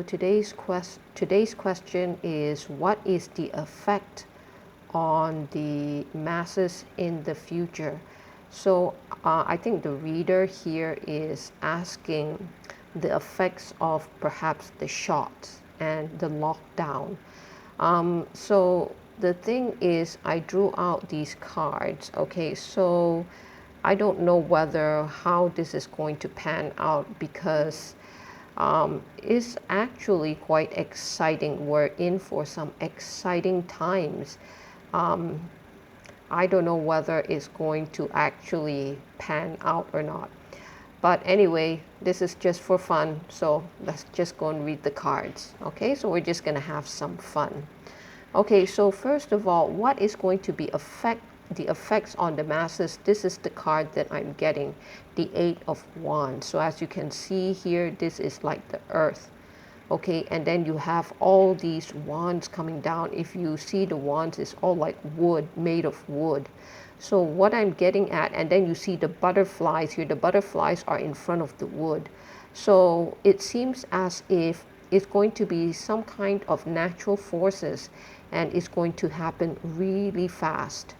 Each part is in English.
Today's question is, what is the effect on the masses in the future? So I think the reader here is asking the effects of perhaps the shots and the lockdown. So the thing is, I drew out these cards. Okay, so I don't know whether how this is going to pan out, because it's actually quite exciting. We're in for some exciting times. I don't know whether it's going to actually pan out or not. But anyway, this is just for fun. So let's just go and read the cards. Okay, so we're just going to have some fun. Okay, so first of all, what is going to be the effects on the masses? This is the card that I'm getting, the Eight of Wands. So as you can see here, this is like the earth. Okay, and then you have all these wands coming down. If you see the wands, it's all like wood, made of wood. So what I'm getting at, and then you see the butterflies here. The butterflies are in front of the wood. So it seems as if it's going to be some kind of natural forces, and it's going to happen really fast.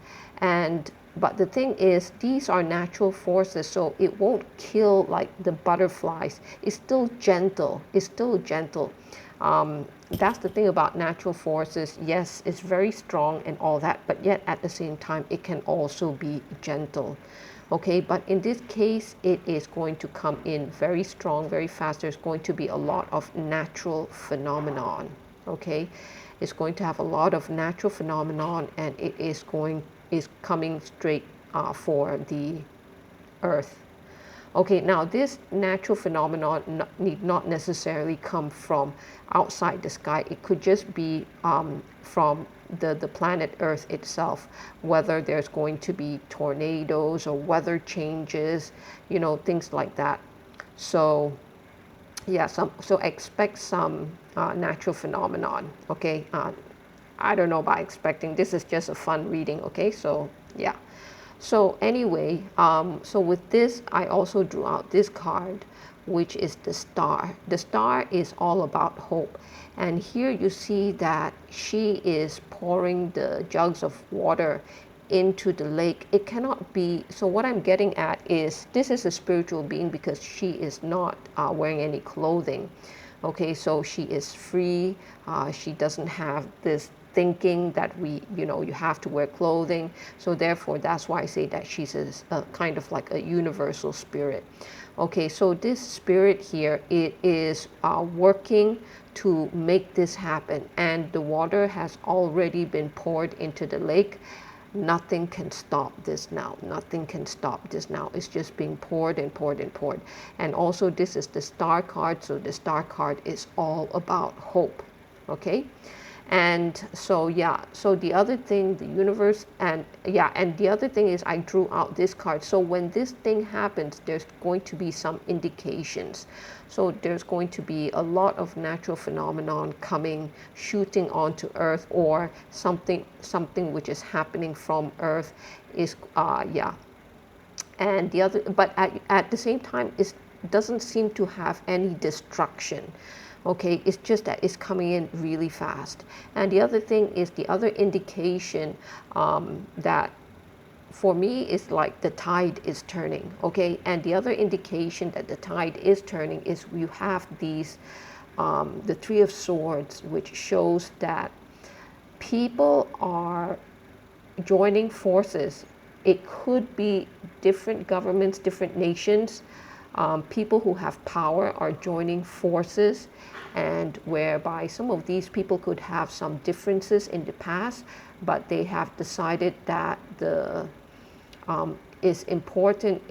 But the thing is, these are natural forces, so it won't kill like the butterflies. It's still gentle. It's still gentle. That's the thing about natural forces. Yes, it's very strong and all that, but yet at the same time, it can also be gentle. Okay, but in this case, it is going to come in very strong, very fast. There's going to be a lot of natural phenomenon. Okay, it's going to have a lot of natural phenomenon, and it is coming straight for the earth. Okay, now this natural phenomenon need not necessarily come from outside the sky. It could just be from the planet Earth itself, whether there's going to be tornadoes or weather changes, things like that. So yeah, so expect some natural phenomenon. Okay, I don't know about expecting. This is just a fun reading. Okay, so yeah. So anyway, so with this, I also drew out this card, which is the star. The star is all about hope. And here you see that she is pouring the jugs of water into the lake. It cannot be, so what I'm getting at is, this is a spiritual being because she is not wearing any clothing. Okay, so she is free. She doesn't have this thinking that you have to wear clothing. So therefore, that's why I say that she's a kind of like a universal spirit. Okay, so this spirit here, it is working to make this happen, and the water has already been poured into the lake. Nothing can stop this now. Nothing can stop this now. It's just being poured and poured and poured. And also, this is the star card. So the star card is all about hope. Okay. And so yeah, so the other thing, the universe, and the other thing is, I drew out this card. So when this thing happens, there's going to be some indications. So there's going to be a lot of natural phenomenon coming, shooting onto Earth, or something which is happening from Earth is and the other, but at the same time, it doesn't seem to have any destruction. Okay, it's just that it's coming in really fast. And the other thing is, the other indication that for me is like the tide is turning. Okay, and the other indication that the tide is turning is you have these, the Three of Swords, which shows that people are joining forces. It could be different governments, different nations. People who have power are joining forces, and whereby some of these people could have some differences in the past, but they have decided that is important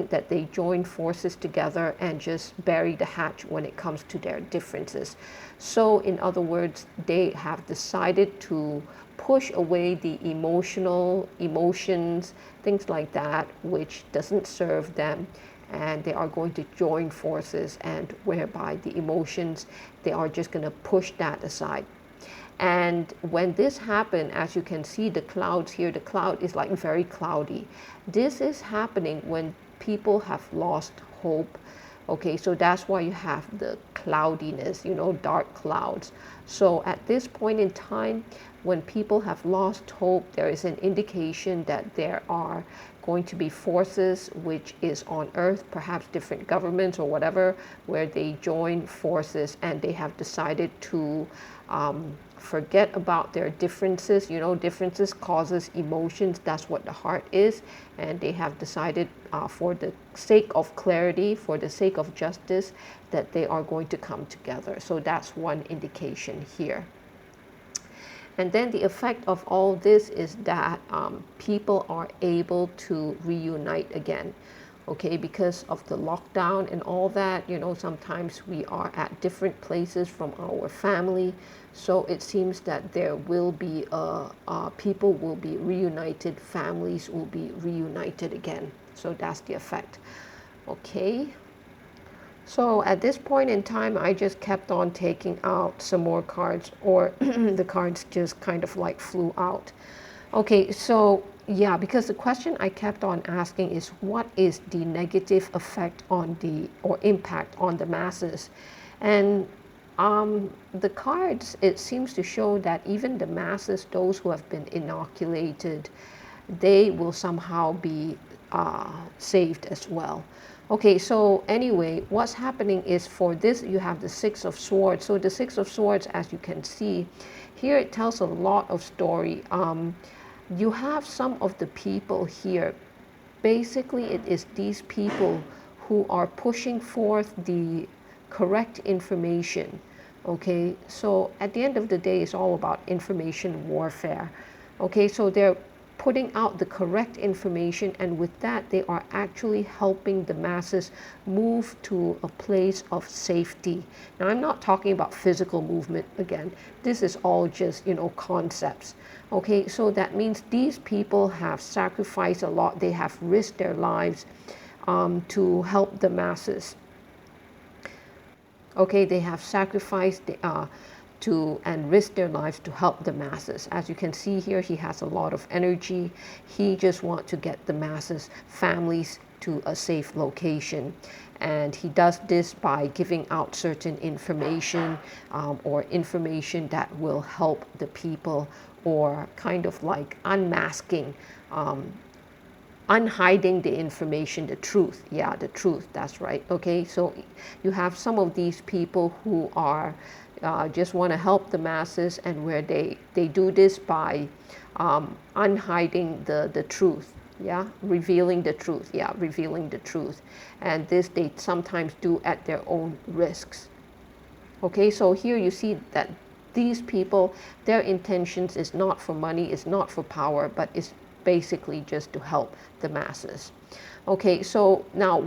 that they join forces together and just bury the hatch when it comes to their differences. So in other words, they have decided to push away the emotions, things like that, which doesn't serve them, and they are going to join forces, and whereby the emotions, they are just going to push that aside. And when this happened, as you can see the clouds here, the cloud is like very cloudy. This is happening when people have lost hope, Okay, so that's why you have the cloudiness, dark clouds. So at this point in time, when people have lost hope, there is an indication that there are going to be forces which is on earth, perhaps different governments or whatever, where they join forces and they have decided to forget about their differences. Differences causes emotions. That's what the heart is. And they have decided for the sake of clarity, for the sake of justice, that they are going to come together. So that's one indication here. And then the effect of all this is that people are able to reunite again. Okay, because of the lockdown and all that, sometimes we are at different places from our family. So it seems that there will be, people will be reunited, families will be reunited again. So that's the effect. Okay. So at this point in time, I just kept on taking out some more cards, or the cards just kind of like flew out. Okay, so yeah, because the question I kept on asking is, what is the negative effect on or impact on the masses? And the cards, it seems to show that even the masses, those who have been inoculated, they will somehow be saved as well. Okay, so anyway, what's happening is, for this, you have the Six of Swords. So the Six of Swords, as you can see, here it tells a lot of story. You have some of the people here. Basically, it is these people who are pushing forth the correct information. Okay, so at the end of the day, it's all about information warfare. Okay, so they're putting out the correct information, and with that, they are actually helping the masses move to a place of safety. Now, I'm not talking about physical movement again. This is all just, concepts. Okay, so that means these people have sacrificed a lot. They have risked their lives to help the masses. Okay, they have sacrificed and risk their lives to help the masses. As you can see here, he has a lot of energy. He just wants to get the masses, families, to a safe location. And he does this by giving out certain information, or information that will help the people, or kind of like unmasking, unhiding the information, the truth. Yeah, the truth, that's right. Okay, so you have some of these people who are just want to help the masses, and where they do this by unhiding the truth. Yeah, revealing the truth. Yeah, revealing the truth. And this they sometimes do at their own risks. Okay, so here you see that these people, their intentions is not for money, is not for power, but is basically just to help the masses. Okay, so now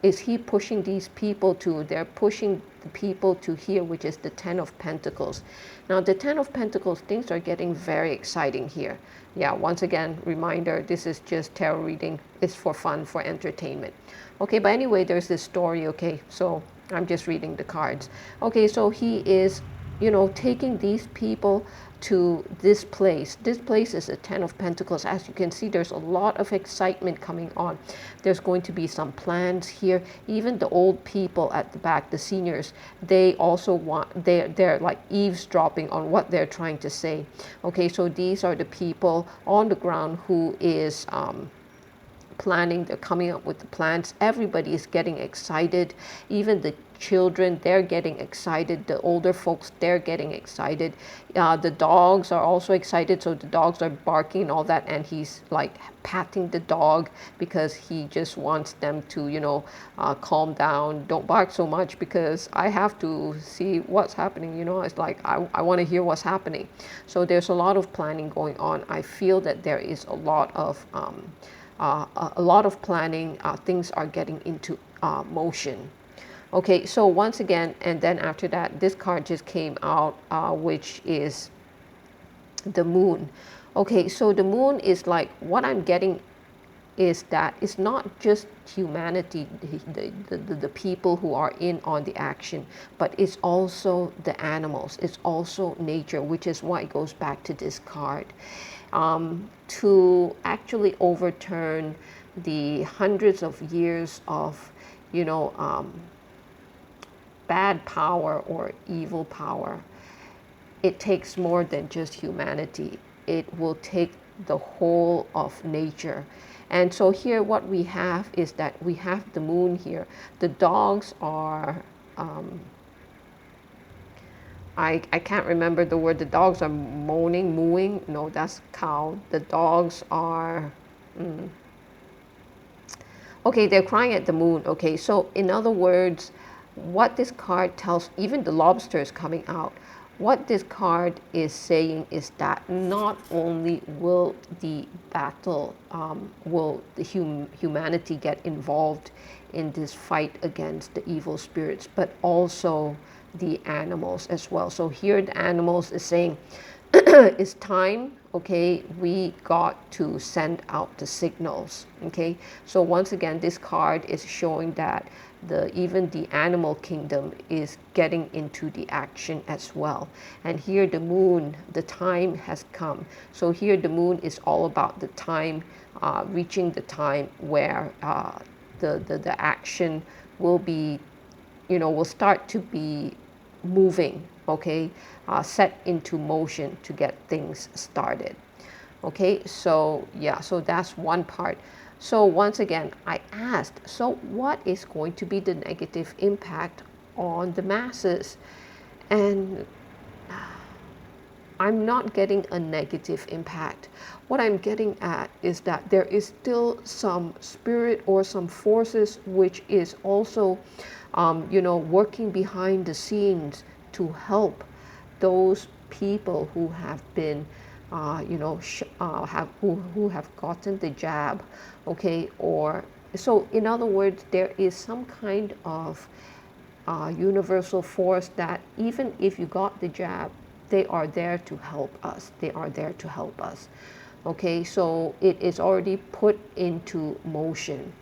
is he pushing these people to? They're pushing the people to here, which is the Ten of Pentacles. Now, the Ten of Pentacles, things are getting very exciting here. Yeah, once again, reminder, this is just tarot reading. It's for fun, for entertainment. Okay, but anyway, there's this story, okay, so I'm just reading the cards. Okay, so he is, taking these people to this place. This place is a Ten of Pentacles. As you can see, there's a lot of excitement coming on. There's going to be some plans here. Even the old people at the back, the seniors, they also they're like eavesdropping on what they're trying to say. Okay, so these are the people on the ground who is planning. They're coming up with the plans. Everybody is getting excited. Even the children, they're getting excited. The older folks, they're getting excited. The dogs are also excited, so the dogs are barking and all that, and he's like patting the dog because he just wants them to calm down, don't bark so much, because I have to see what's happening. It's like I want to hear what's happening. So there's a lot of planning going on. I feel that there is a lot of planning. Things are getting into motion. Okay, so once again, and then after that, this card just came out, which is the Moon. Okay, so the Moon is like, what I'm getting is that it's not just humanity, the people who are in on the action, but it's also the animals, it's also nature, which is why it goes back to this card. To actually overturn the hundreds of years of you know, bad power or evil power, it takes more than just humanity. It will take the whole of nature. And so here what we have is that we have the moon here. The dogs are, I can't remember the word. The dogs are moaning, mooing. No, that's cow. The dogs are, okay, they're crying at the moon. Okay, so in other words, what this card tells, even the lobster is coming out. What this card is saying is that not only will the battle, will the humanity get involved in this fight against the evil spirits, but also the animals as well. So here the animals is saying, it's time, okay, we got to send out the signals, okay. So once again, this card is showing that even the animal kingdom is getting into the action as well. And here the moon, the time has come. So here the moon is all about the time, reaching the time where the action will be, will start to be moving, okay, set into motion to get things started. Okay, so yeah, so that's one part. So once again, I asked, so what is going to be the negative impact on the masses? And I'm not getting a negative impact. What I'm getting at is that there is still some spirit or some forces which is also, working behind the scenes to help those people who have been, who have gotten the jab, okay? Or so, in other words, there is some kind of universal force that even if you got the jab, they are there to help us. They are there to help us. Okay, so it is already put into motion.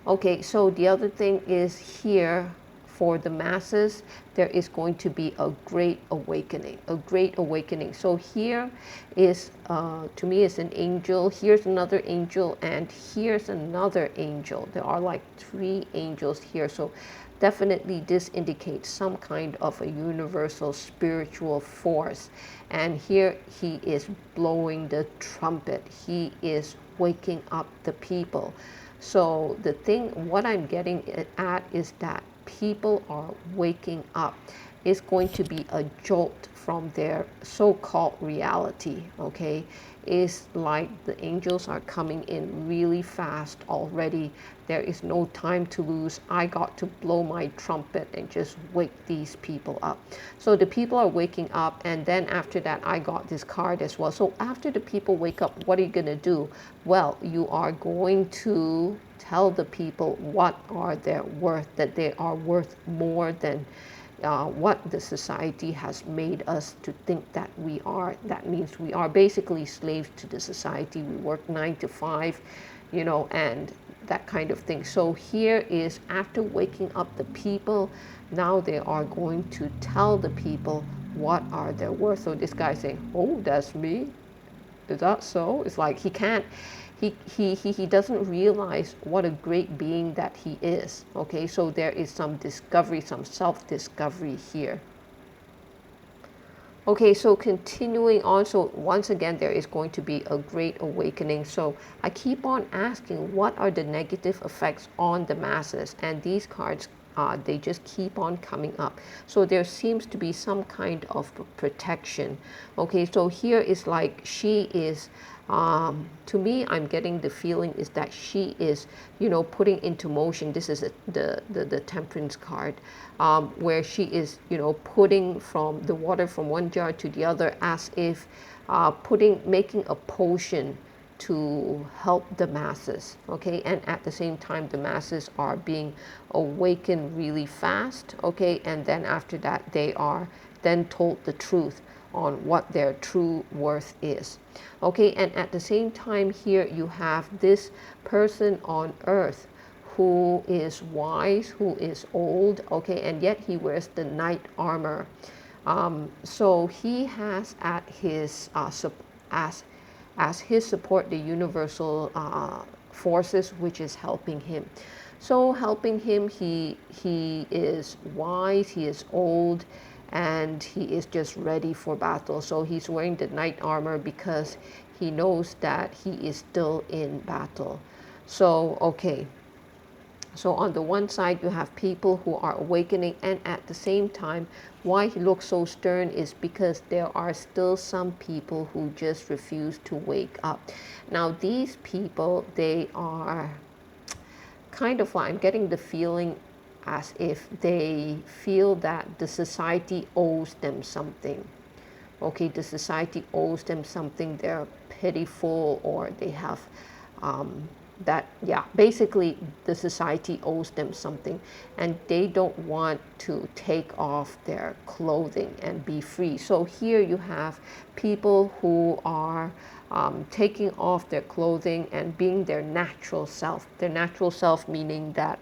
Okay, so the other thing is here for the masses, there is going to be a great awakening, a great awakening. So here is, to me, is an angel. Here's another angel, and here's another angel. There are like 3 angels here. So definitely this indicates some kind of a universal spiritual force. And here he is blowing the trumpet. He is waking up the people. So the thing, what I'm getting at is that people are waking up. It's going to be a jolt from their so-called reality, okay? It's like the angels are coming in really fast already. There is no time to lose. I got to blow my trumpet and just wake these people up. So the people are waking up, and then after that, I got this card as well. So after the people wake up, what are you going to do? Well, you are going to tell the people what are their worth, that they are worth more than what the society has made us to think that we are. That means we are basically slaves to the society. We work 9 to 5, and that kind of thing. So here is, after waking up the people, now they are going to tell the people what are their worth. So this guy saying, oh, that's me? Is that so? It's like he can't, he doesn't realize what a great being that he is. Okay, so there is some discovery, some self-discovery here. Okay, so continuing on, so once again, there is going to be a great awakening. So I keep on asking, what are the negative effects on the masses? And these cards, they just keep on coming up. So there seems to be some kind of protection. Okay, so here is like she is, to me, I'm getting the feeling is that she is, putting into motion. This is the Temperance card, where she is, putting from the water from one jar to the other, as if making a potion to help the masses. Okay, and at the same time, the masses are being awakened really fast. Okay, and then after that, they are then told the truth on what their true worth is. Okay, and at the same time here you have this person on earth who is wise, who is old, okay, and yet he wears the knight armor. So he has at his as his support the universal forces which is helping him. So helping him, he is wise, he is old, and he is just ready for battle. So he's wearing the knight armor because he knows that he is still in battle. So okay, so on the one side you have people who are awakening, and at the same time, why he looks so stern is because there are still some people who just refuse to wake up. Now these people, they are kind of like, I'm getting the feeling as if they feel that the society owes them something. Okay, the society owes them something, they're pitiful, or they have that, yeah, basically the society owes them something, and they don't want to take off their clothing and be free. So here you have people who are taking off their clothing and being their natural self. Their natural self meaning that,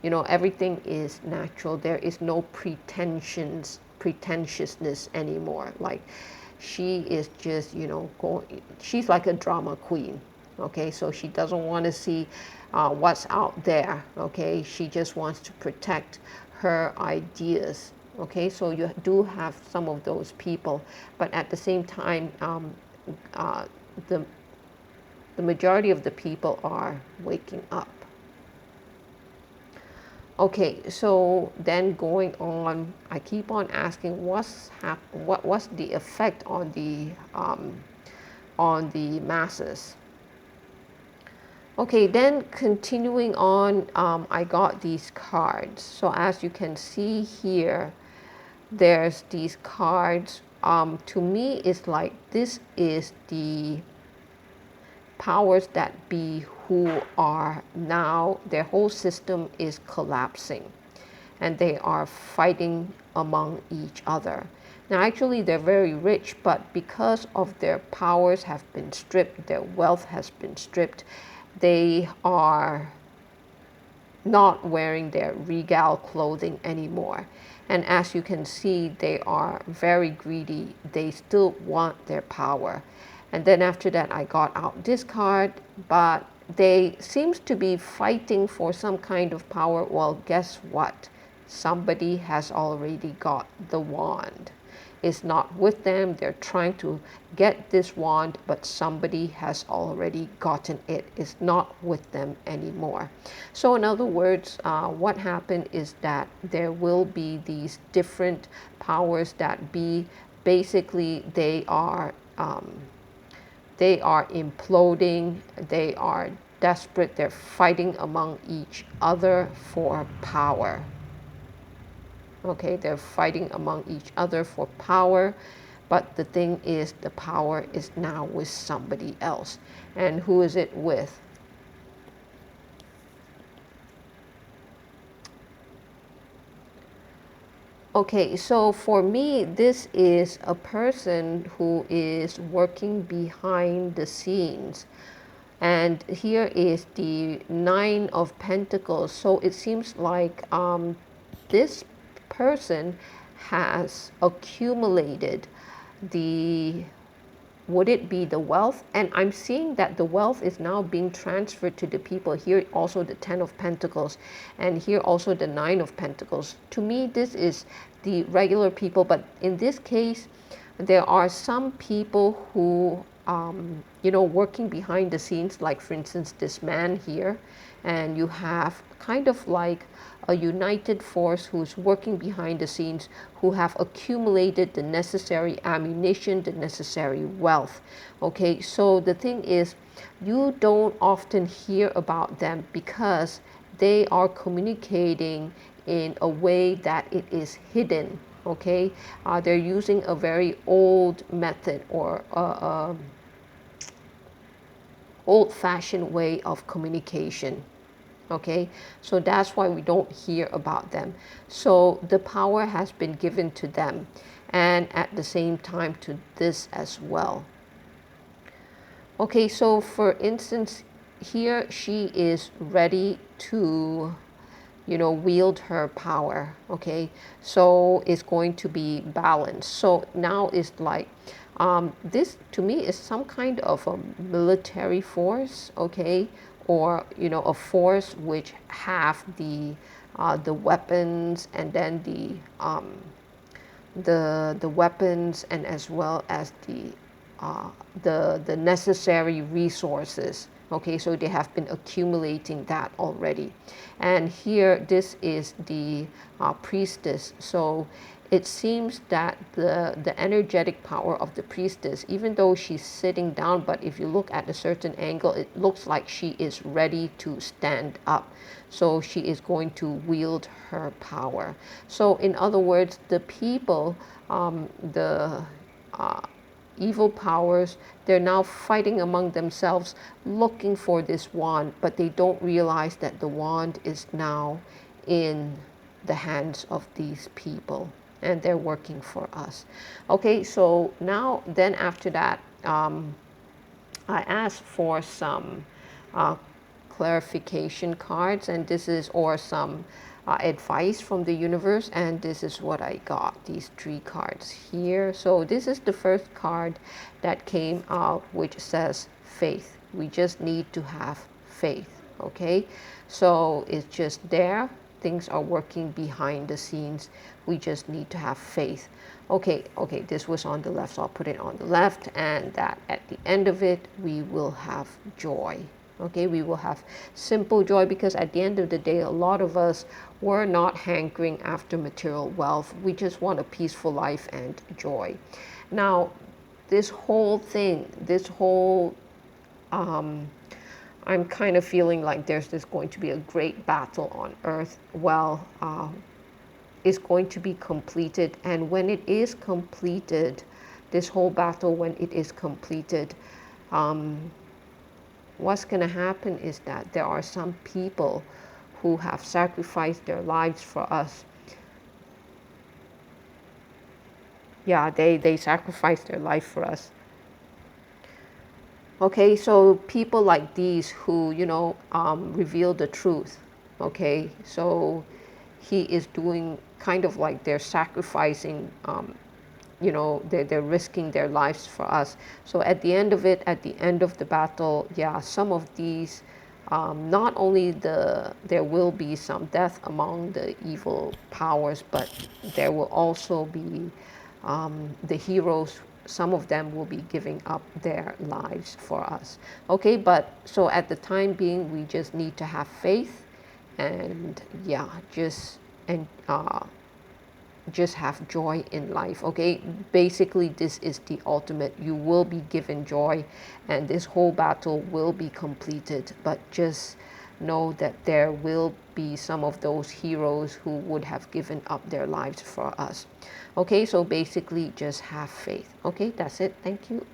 you know, everything is natural. There is no pretentiousness anymore. Like, she is just, you know, she's like a drama queen. Okay, so she doesn't want to see what's out there. Okay, she just wants to protect her ideas. Okay, so you do have some of those people, but at the same time, the majority of the people are waking up. Okay, so then going on, I keep on asking what's the effect on the masses. Okay, then continuing on, I got these cards. So as you can see here, there's these cards. To me, it's like this is the powers that be who are now, their whole system is collapsing, and they are fighting among each other. Now actually they're very rich, but because of their powers have been stripped, their wealth has been stripped, they are not wearing their regal clothing anymore. And as you can see, they are very greedy. They still want their power. And then after that, I got out this card, but they seems to be fighting for some kind of power. Well, guess what? Somebody has already got the wand. It's not with them. They're trying to get this wand, but somebody has already gotten it. It's not with them anymore. So in other words, what happened is that there will be these different powers that be, basically they are imploding, they are desperate, they're fighting among each other for power. Okay, they're fighting among each other for power, but the thing is, the power is now with somebody else. And who is it with? Okay, so for me, this is a person who is working behind the scenes. And here is the Nine of Pentacles. So it seems like this person has accumulated the, would it be the wealth? And I'm seeing that the wealth is now being transferred to the people. Here also the Ten of Pentacles, and here also the Nine of Pentacles. To me, this is the regular people, but in this case, there are some people who, you know, working behind the scenes, like for instance, this man here, and you have kind of like a united force who's working behind the scenes, who have accumulated the necessary ammunition, the necessary wealth. Okay, so the thing is, you don't often hear about them because they are communicating in a way that it is hidden. Okay, they're using a very old method, or old-fashioned way of communication. Okay, so that's why we don't hear about them. So the power has been given to them, and at the same time to this as well. Okay, so for instance, here she is ready to, you know, wield her power. Okay, so it's going to be balanced. So now it's like, this to me is some kind of a military force, okay, or a force which have the weapons, and then the weapons, and as well as the necessary resources. Okay, so they have been accumulating that already. And here, this is the priestess. So it seems that the energetic power of the priestess, even though she's sitting down, but if you look at a certain angle, it looks like she is ready to stand up. So she is going to wield her power. So in other words, the people, the evil powers, they're now fighting among themselves looking for this wand, but they don't realize that the wand is now in the hands of these people, and they're working for us. Okay, so now then after that, I asked for some clarification cards, and this is, or some advice from the universe, and this is what I got, these 3 cards here. So this is the first card that came out, which says faith. We just need to have faith. Okay, so it's just there, things are working behind the scenes, we just need to have faith. Okay, this was on the left, so I'll put it on the left, and that at the end of it we will have joy. Okay, we will have simple joy, because at the end of the day, a lot of us were not hankering after material wealth. We just want a peaceful life and joy. Now, this whole thing, I'm kind of feeling like there's going to be a great battle on earth. Well, is going to be completed, and when it is completed, this whole battle, when it is completed, what's going to happen is that there are some people who have sacrificed their lives for us. Yeah, they sacrificed their life for us. Okay, so people like these who, reveal the truth. Okay, so he is doing kind of like they're sacrificing, they're risking their lives for us. So at the end of it, at the end of the battle, yeah, some of these, not only there will be some death among the evil powers, but there will also be the heroes. Some of them will be giving up their lives for us. Okay, but so at the time being, we just need to have faith, and yeah, just have joy in life. Okay, basically this is the ultimate. You will be given joy, and this whole battle will be completed, but just know that there will be some of those heroes who would have given up their lives for us. Okay, so basically just have faith. Okay, that's it. Thank you.